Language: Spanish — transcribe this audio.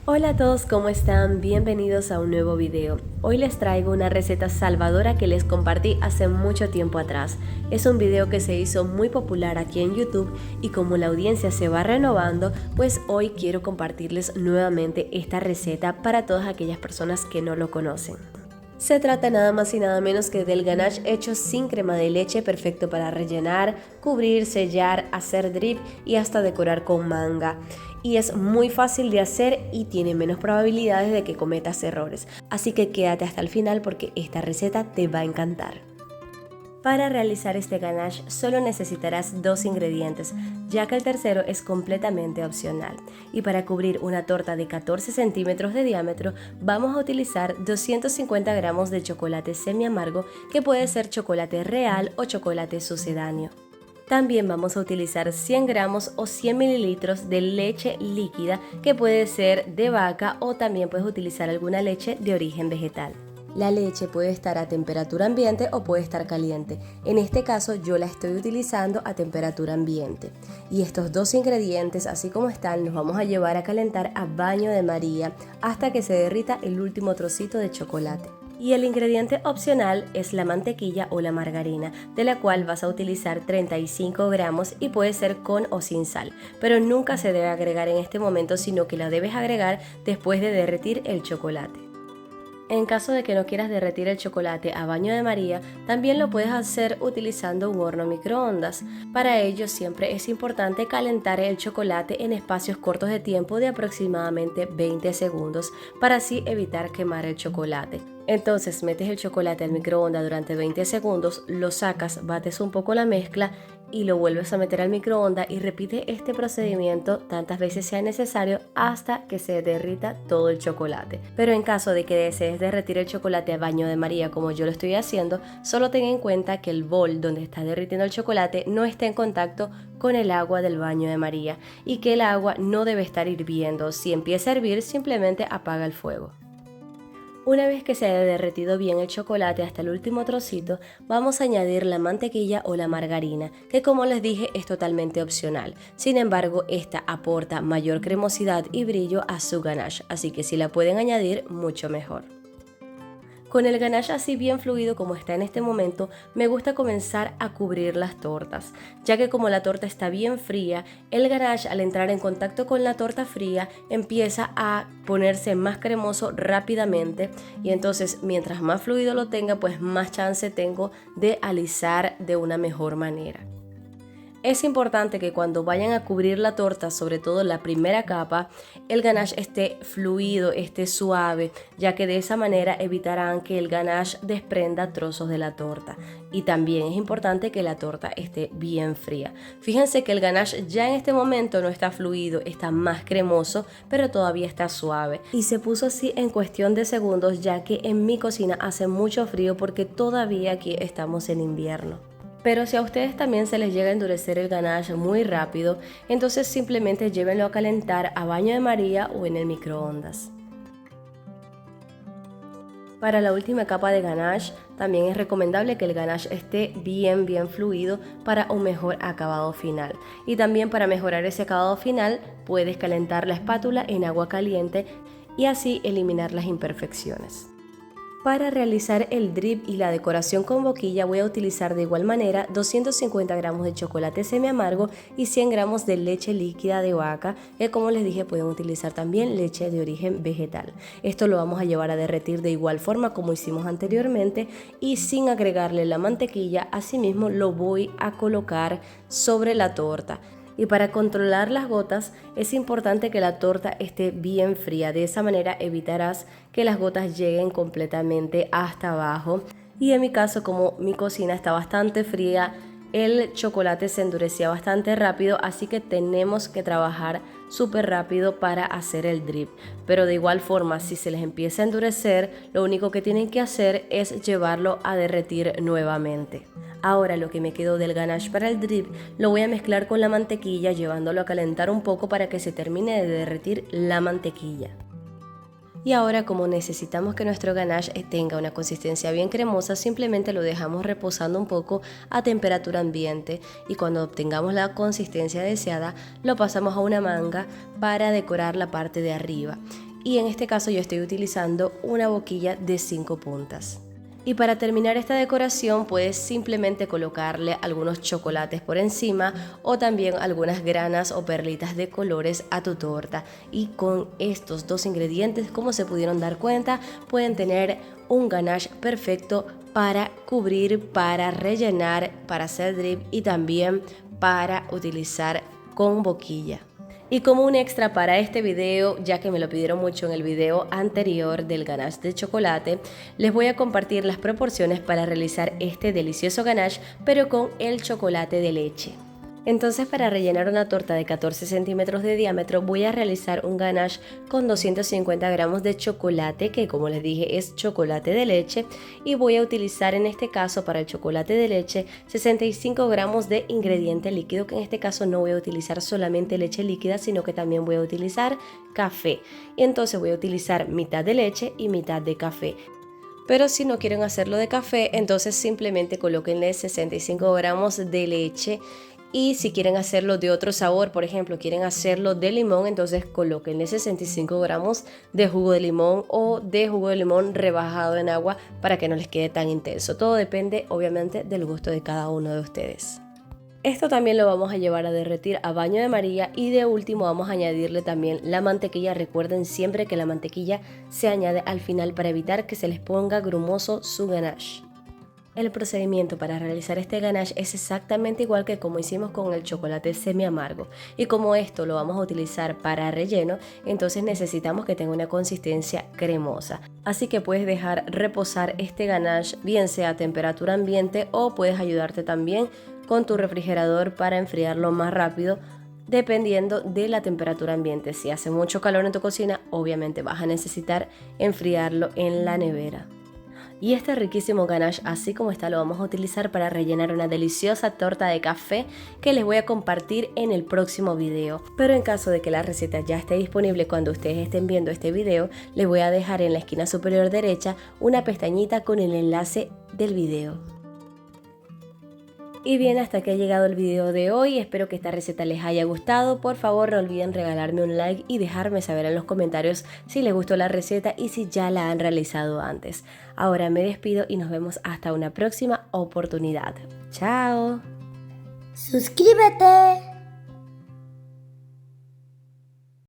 Hola a todos, ¿cómo están? Bienvenidos a un nuevo video. Hoy les traigo una receta salvadora que les compartí hace mucho tiempo atrás. Es un video que se hizo muy popular aquí en YouTube y como la audiencia se va renovando, pues hoy quiero compartirles nuevamente esta receta para todas aquellas personas que no lo conocen. Se trata nada más y nada menos que del ganache hecho sin crema de leche, perfecto para rellenar, cubrir, sellar, hacer drip y hasta decorar con manga. Y es muy fácil de hacer y tiene menos probabilidades de que cometas errores. Así que quédate hasta el final porque esta receta te va a encantar. Para realizar este ganache solo necesitarás dos ingredientes, ya que el tercero es completamente opcional. Y para cubrir una torta de 14 centímetros de diámetro, vamos a utilizar 250 gramos de chocolate semi amargo, que puede ser chocolate real o chocolate sucedáneo. También vamos a utilizar 100 gramos o 100 mililitros de leche líquida, que puede ser de vaca o también puedes utilizar alguna leche de origen vegetal. La leche puede estar a temperatura ambiente o puede estar caliente. En este caso yo la estoy utilizando a temperatura ambiente. Y estos dos ingredientes, así como están, los vamos a llevar a calentar a baño de María hasta que se derrita el último trocito de chocolate. Y el ingrediente opcional es la mantequilla o la margarina, de la cual vas a utilizar 35 gramos y puede ser con o sin sal, pero nunca se debe agregar en este momento, sino que la debes agregar después de derretir el chocolate. En caso de que no quieras derretir el chocolate a baño de María, también lo puedes hacer utilizando un horno microondas. Para ello siempre es importante calentar el chocolate en espacios cortos de tiempo de aproximadamente 20 segundos para así evitar quemar el chocolate. Entonces metes el chocolate al microondas durante 20 segundos, lo sacas, bates un poco la mezcla y lo vuelves a meter al microondas y repite este procedimiento tantas veces sea necesario hasta que se derrita todo el chocolate. Pero en caso de que desees derretir el chocolate a baño de María como yo lo estoy haciendo, solo ten en cuenta que el bol donde está derritiendo el chocolate no esté en contacto con el agua del baño de María y que el agua no debe estar hirviendo. Si empieza a hervir, simplemente apaga el fuego. Una vez que se haya derretido bien el chocolate hasta el último trocito, vamos a añadir la mantequilla o la margarina, que como les dije es totalmente opcional. Sin embargo, esta aporta mayor cremosidad y brillo a su ganache, así que si la pueden añadir, mucho mejor. Con el ganache así bien fluido como está en este momento, me gusta comenzar a cubrir las tortas, ya que como la torta está bien fría, el ganache al entrar en contacto con la torta fría empieza a ponerse más cremoso rápidamente y entonces mientras más fluido lo tenga, pues más chance tengo de alisar de una mejor manera. Es importante que cuando vayan a cubrir la torta, sobre todo la primera capa, el ganache esté fluido, esté suave, ya que de esa manera evitarán que el ganache desprenda trozos de la torta. Y también es importante que la torta esté bien fría. Fíjense que el ganache ya en este momento no está fluido, está más cremoso, pero todavía está suave. Y se puso así en cuestión de segundos, ya que en mi cocina hace mucho frío porque todavía aquí estamos en invierno. Pero si a ustedes también se les llega a endurecer el ganache muy rápido, entonces simplemente llévenlo a calentar a baño de María o en el microondas. Para la última capa de ganache, también es recomendable que el ganache esté bien fluido para un mejor acabado final. Y también para mejorar ese acabado final, puedes calentar la espátula en agua caliente y así eliminar las imperfecciones. Para realizar el drip y la decoración con boquilla voy a utilizar de igual manera 250 gramos de chocolate semi amargo y 100 gramos de leche líquida de vaca, que como les dije pueden utilizar también leche de origen vegetal. Esto lo vamos a llevar a derretir de igual forma como hicimos anteriormente y sin agregarle la mantequilla, asimismo lo voy a colocar sobre la torta. Y para controlar las gotas es importante que la torta esté bien fría, de esa manera evitarás que las gotas lleguen completamente hasta abajo. Y en mi caso, como mi cocina está bastante fría, el chocolate se endurecía bastante rápido, así que tenemos que trabajar súper rápido para hacer el drip. Pero de igual forma, si se les empieza a endurecer, lo único que tienen que hacer es llevarlo a derretir nuevamente. Ahora lo que me quedó del ganache para el drip lo voy a mezclar con la mantequilla, llevándolo a calentar un poco para que se termine de derretir la mantequilla. Y ahora, como necesitamos que nuestro ganache tenga una consistencia bien cremosa, simplemente lo dejamos reposando un poco a temperatura ambiente y cuando obtengamos la consistencia deseada lo pasamos a una manga para decorar la parte de arriba. y en este caso yo estoy utilizando una boquilla de 5 puntas. Y para terminar esta decoración puedes simplemente colocarle algunos chocolates por encima o también algunas granas o perlitas de colores a tu torta. Y con estos dos ingredientes, como se pudieron dar cuenta, pueden tener un ganache perfecto para cubrir, para rellenar, para hacer drip y también para utilizar con boquilla. Y como un extra para este video, ya que me lo pidieron mucho en el video anterior del ganache de chocolate, les voy a compartir las proporciones para realizar este delicioso ganache, pero con el chocolate de leche. Entonces, para rellenar una torta de 14 centímetros de diámetro voy a realizar un ganache con 250 gramos de chocolate, que como les dije es chocolate de leche, y voy a utilizar en este caso para el chocolate de leche 65 gramos de ingrediente líquido, que en este caso no voy a utilizar solamente leche líquida, sino que también voy a utilizar café. Y entonces voy a utilizar mitad de leche y mitad de café. Pero si no quieren hacerlo de café, entonces simplemente colóquenle 65 gramos de leche. Y si quieren hacerlo de otro sabor, por ejemplo, quieren hacerlo de limón, entonces colóquenle 65 gramos de jugo de limón o de jugo de limón rebajado en agua para que no les quede tan intenso. Todo depende, obviamente, del gusto de cada uno de ustedes. Esto también lo vamos a llevar a derretir a baño de María y de último vamos a añadirle también la mantequilla. Recuerden siempre que la mantequilla se añade al final para evitar que se les ponga grumoso su ganache. El procedimiento para realizar este ganache es exactamente igual que como hicimos con el chocolate semi amargo, y como esto lo vamos a utilizar para relleno, entonces necesitamos que tenga una consistencia cremosa. Así que puedes dejar reposar este ganache bien sea a temperatura ambiente o puedes ayudarte también con tu refrigerador para enfriarlo más rápido, dependiendo de la temperatura ambiente. Si hace mucho calor en tu cocina, obviamente vas a necesitar enfriarlo en la nevera. Y este riquísimo ganache, así como está, lo vamos a utilizar para rellenar una deliciosa torta de café que les voy a compartir en el próximo video. Pero en caso de que la receta ya esté disponible cuando ustedes estén viendo este video, les voy a dejar en la esquina superior derecha una pestañita con el enlace del video. Y bien, hasta aquí ha llegado el video de hoy. Espero que esta receta les haya gustado. Por favor, no olviden regalarme un like y dejarme saber en los comentarios si les gustó la receta y si ya la han realizado antes. Ahora me despido y nos vemos hasta una próxima oportunidad. ¡Chao! ¡Suscríbete!